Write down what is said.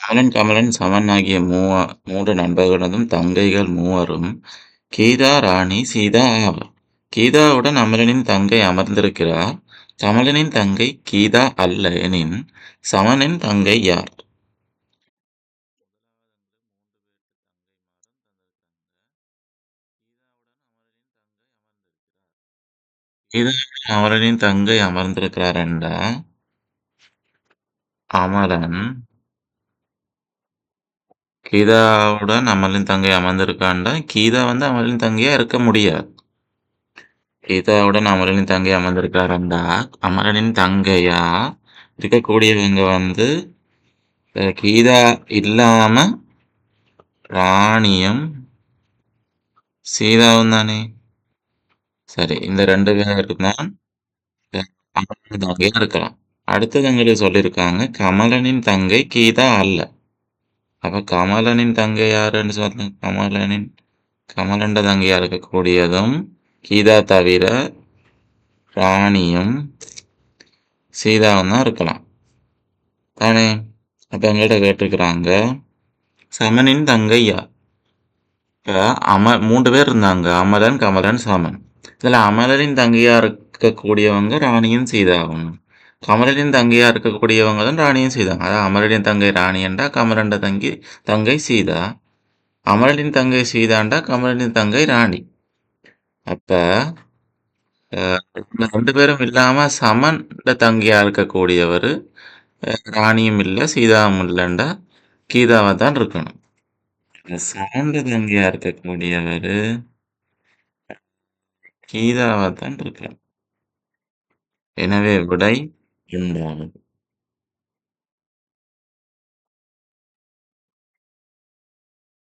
அமலன், கமலன், சமன் ஆகிய 3 நண்பர்களதும் தங்கைகள் மூவரும் கீதா, ராணி, சீதா ஆவர். கீதாவுடன் அமலனின் தங்கை அமர்ந்திருக்கிறார். கமலனின் தங்கை கீதா அல்ல எனின், சமனின் தங்கை யார்? கீதாவுடன் அமலனின் தங்கை அமர்ந்திருக்கிறார் என்றா, அமலன் கீதாவுடன் அமலனின் தங்கை அமர்ந்திருக்காண்டா, கீதா வந்து அமலனின் தங்கையா இருக்க முடியாது. கீதாவுடன் அமரனின் தங்கை அமர்ந்திருக்கிறாருண்டா, அமரனின் தங்கையா இருக்கக்கூடியவங்க வந்து கீதா இல்லாம ராணியும் சீதாவும் தானே. சரி, இந்த 2 பேருக்கு தான் அமரனின் தங்கையா இருக்கலாம். அடுத்தது எங்களுக்கு சொல்லியிருக்காங்க, கமலனின் தங்கை கீதா அல்ல. அப்ப கமலனின் தங்கை யாருன்னு சொல்லுங்க. கமலண்ட தங்கையா இருக்கக்கூடியதும் கீதா தவிர ராணியும் சீதாவும் தான் இருக்கலாம் தானே. அப்ப எங்கள்கிட்ட கேட்டிருக்கிறாங்க, சமனின் தங்கை யார்? இப்ப 3 பேர் இருந்தாங்க, அமலன், கமலன், சமன். இதுல அமலனின் தங்கையா இருக்கக்கூடியவங்க ராணியும் சீதாவும். கமலனின் தங்கையா இருக்கக்கூடியவங்க தான் ராணியும் சீதாவும். அதாவது அமலனின் தங்கை ராணி என்றா கமலண்ட தங்கை சீதா. அமலனின் தங்கை சீதாண்டா கமலனின் தங்கை ராணி. அப்ப இந்த 2 பேரும் இல்லாம சமன் தங்கையா இருக்கக்கூடியவர் ராணியும் இல்ல சீதாவும் இல்லைண்டா கீதாவா தான் இருக்கணும். சமண்ட தங்கையா இருக்கக்கூடியவர் கீதாவா தான் இருக்கணும். எனவே விடை 2.